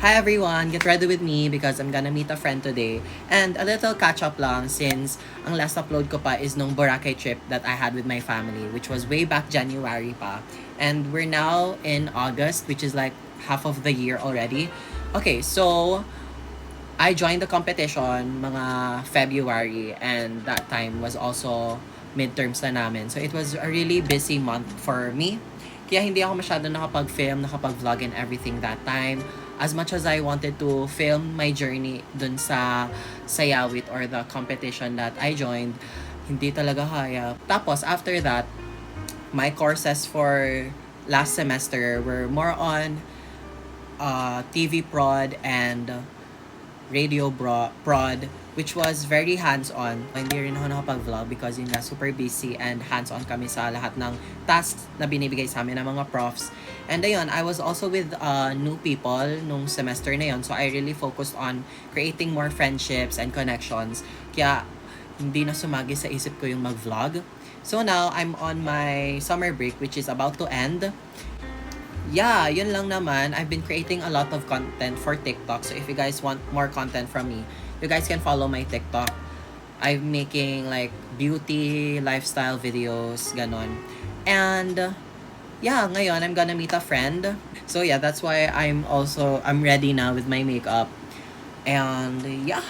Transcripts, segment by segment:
Hi everyone! Get ready with me because I'm gonna meet a friend today. And a little catch-up lang since ang last upload ko pa is nung Boracay trip that I had with my family, which was way back January pa. And we're now in August, which is like half of the year already. Okay, so I joined the competition mga February, and that time was also midterms na namin. So it was a really busy month for me. Kaya hindi ako masyado nakapag-film, nakapag-vlog and everything that time. As much as I wanted to film my journey dun sa Sayawit or the competition that I joined, hindi talaga kaya. Tapos after that, my courses for last semester were more on TV prod and radio prod, which was very hands-on. Hindi rin ako nakapag-vlog because yun nga, super busy and hands-on kami sa lahat ng tasks na binibigay sa amin ng mga profs. And ayun, I was also with new people nung semester na yun, so I really focused on creating more friendships and connections. Kaya hindi na sumagi sa isip ko yung mag-vlog. So now, I'm on my summer break, which is about to end. Yeah, yun lang naman. I've been creating a lot of content for TikTok. So if you guys want more content from me, you guys can follow my TikTok. I'm making like beauty, lifestyle videos, ganon. And yeah, ngayon I'm gonna meet a friend. So yeah, that's why I'm ready now with my makeup. And yeah.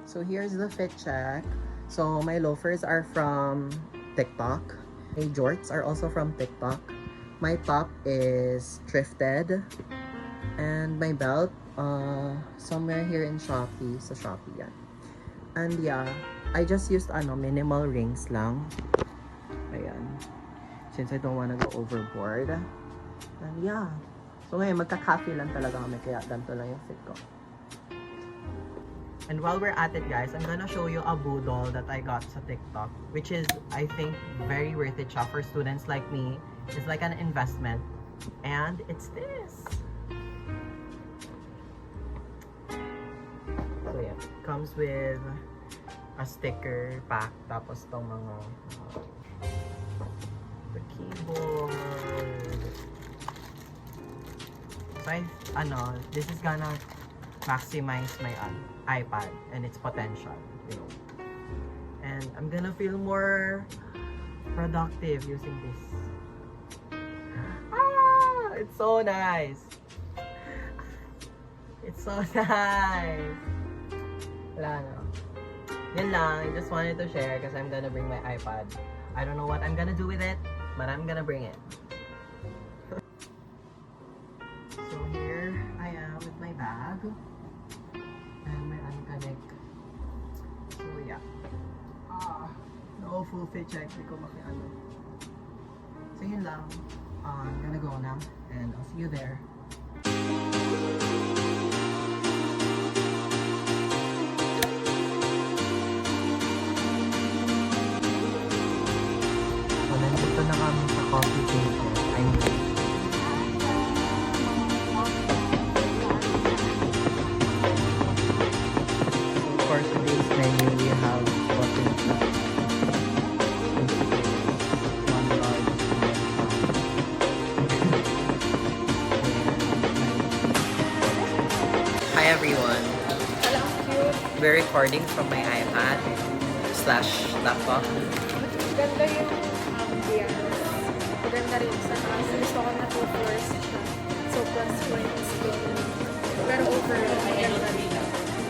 So here's the fit check. So my loafers are from TikTok. My jorts are also from TikTok. My top is thrifted. And my belt, somewhere here in Shopee. Sa Shopee yan. And yeah, I just used minimal rings lang. Ayan. Since I don't wanna go overboard. And yeah. So ngayon, magka-cafe lang talaga kami. Kaya ganito lang yung fit ko. And while we're at it, guys, I'm gonna show you a budol that I got sa TikTok, which is, I think, very worth it siya for students like me. It's like an investment. And it's this. So yeah, comes with a sticker pack, tapos tong mga the keyboard. So this is gonna maximize my iPad and its potential, you know. And I'm gonna feel more productive using this. It's so nice. It's so nice. Wala na. Yan lang. I just wanted to share because I'm gonna bring my iPad. I don't know what I'm gonna do with it, but I'm gonna bring it. So here I am with my bag. And my unconnect. So yeah. No full fit check. Hindi ko makiano. So yun lang. I'm gonna go now, and I'll see you there. So, nandito na kami sa coffee table. So, for today's menu, we have button chocolate. Hi everyone! We're recording from my iPad / laptop. Ganda yung ambience. Maganda rin sa taas. Gusto ko na 2 floors siya. So plus points doon. Pero overall, maganda rin.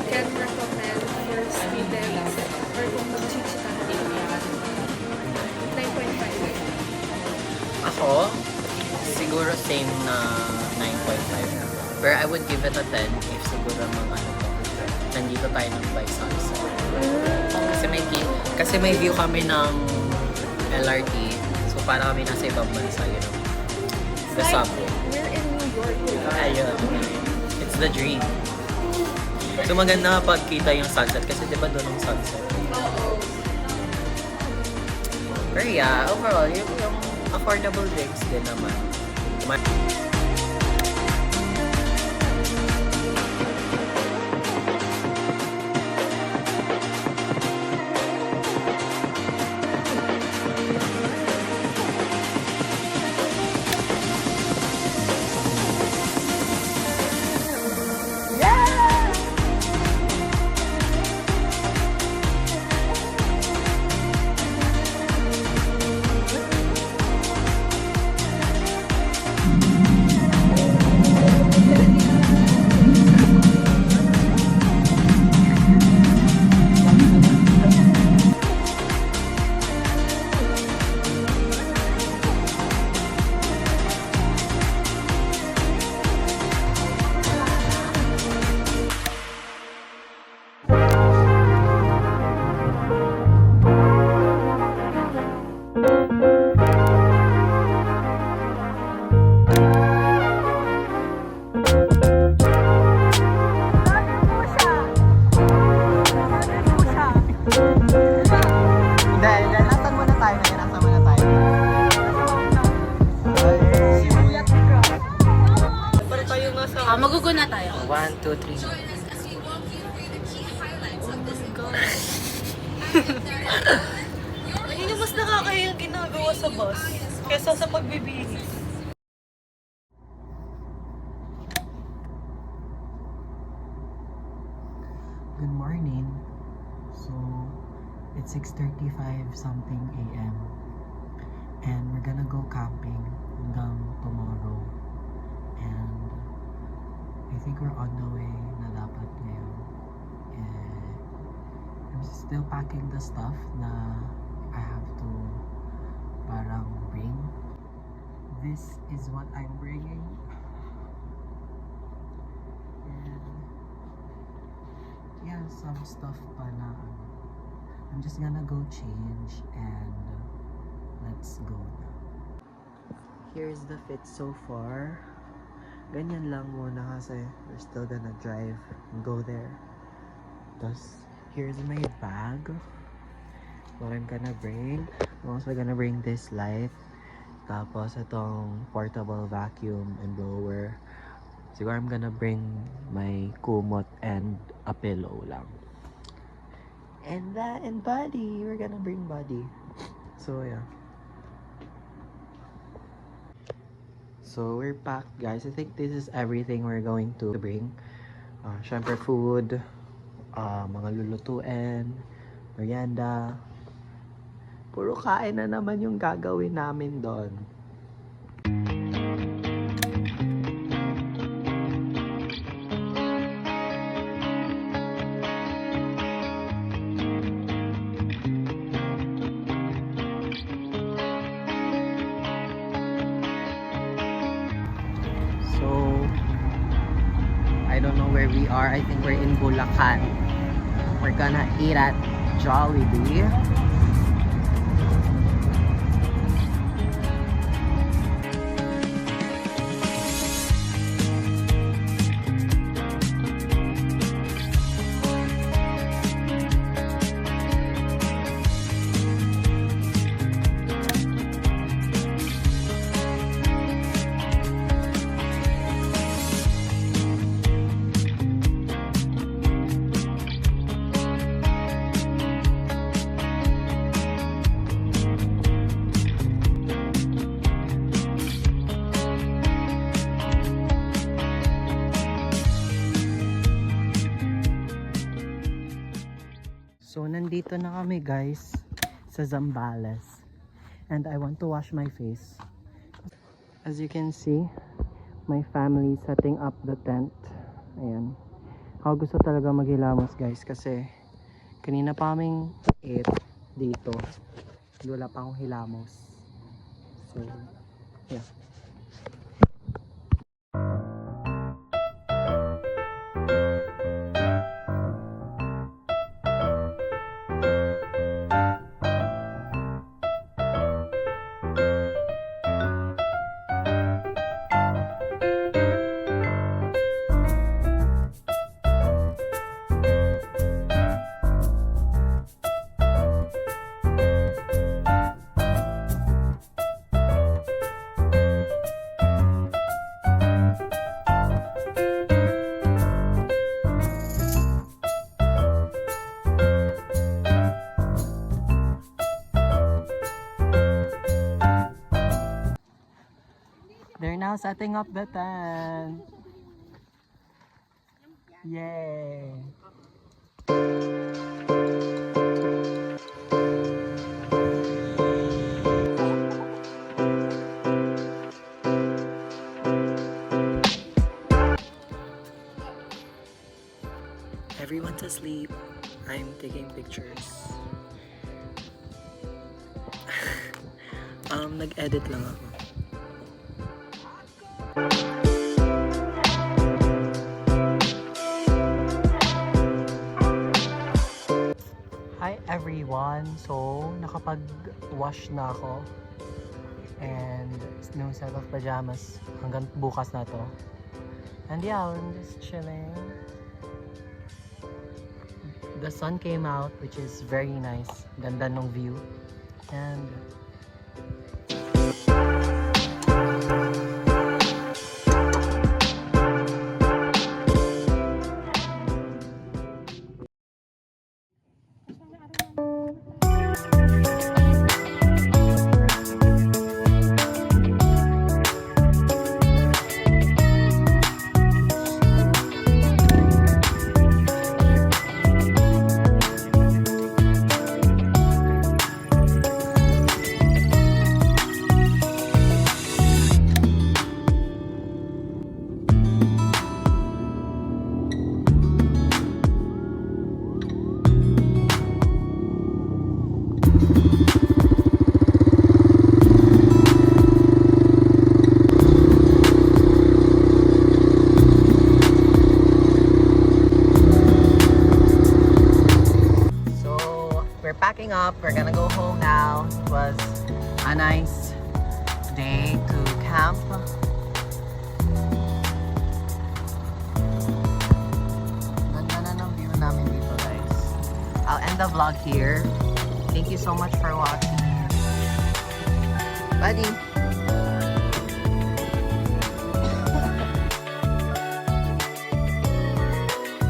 Can recommend for students or kung mag-chichita. 9.5. Ako, siguro same na 9.5. Pero I would give it a 10 if siguro nandito tayo ng by sunset. Kasi may view kami ng LRT. So para kami nasa ibang bansa, you know. The subway. We're in New York. Ayun. It's the dream. So maganda pagkita yung sunset kasi diba doon ang sunset. Oo. Pero yeah, overall, yung affordable drinks din naman. Hindi, hindi. Nasaan muna tayo na yun? Nasaan muna tayo? Simulat ka. Magugo na tayo. 1, 2, 3. Ayun yung mas nakakaya yung ginagawa sa bus kesa sa pagbibihis. Good morning. So, it's 6:35 something a.m. And we're gonna go camping hanggang tomorrow. And I think we're on the way na dapat ngayon. And I'm still packing the stuff na I have to parang bring. This is what I'm bringing. And yeah, some stuff pa na I'm just gonna go change and let's go na. Here's the fit so far. Ganyan lang muna kasi we're still gonna drive and go there. Tapos, here's my bag. What I'm gonna bring. I'm also gonna bring this light. Tapos, itong portable vacuum and blower. Siguro I'm gonna bring my kumot and a pillow lang. And that and Buddy. We're gonna bring Buddy. So, yeah. So, we're packed, guys. I think this is everything we're going to bring. Syempre, food, mga lulutuin, merienda. Puro kain na naman yung gagawin namin doon. So, I don't know where we are. I think we're in Bulacan. We're gonna eat at Jollibee. So, nandito na kami, guys, sa Zambales. And I want to wash my face. As you can see, my family setting up the tent. Ayan. Ako gusto talaga maghilamos, guys, kasi kanina pa kaming 8 dito. Wala pa akong hilamos. So, yeah. They're now setting up the tent. Yay! Everyone's asleep. I'm taking pictures. Nag-edit lang ako. Hi everyone! So, nakapag-wash na ako. And no set of pajamas hanggang bukas na to. And yeah, I'm just chilling. the sun came out, which is very nice. Ganda ng view. And we're packing up. We're gonna go home now. It was a nice day to camp. Ganda na ng view namin dito, guys. I'll end the vlog here. Thank you so much for watching. Buddy!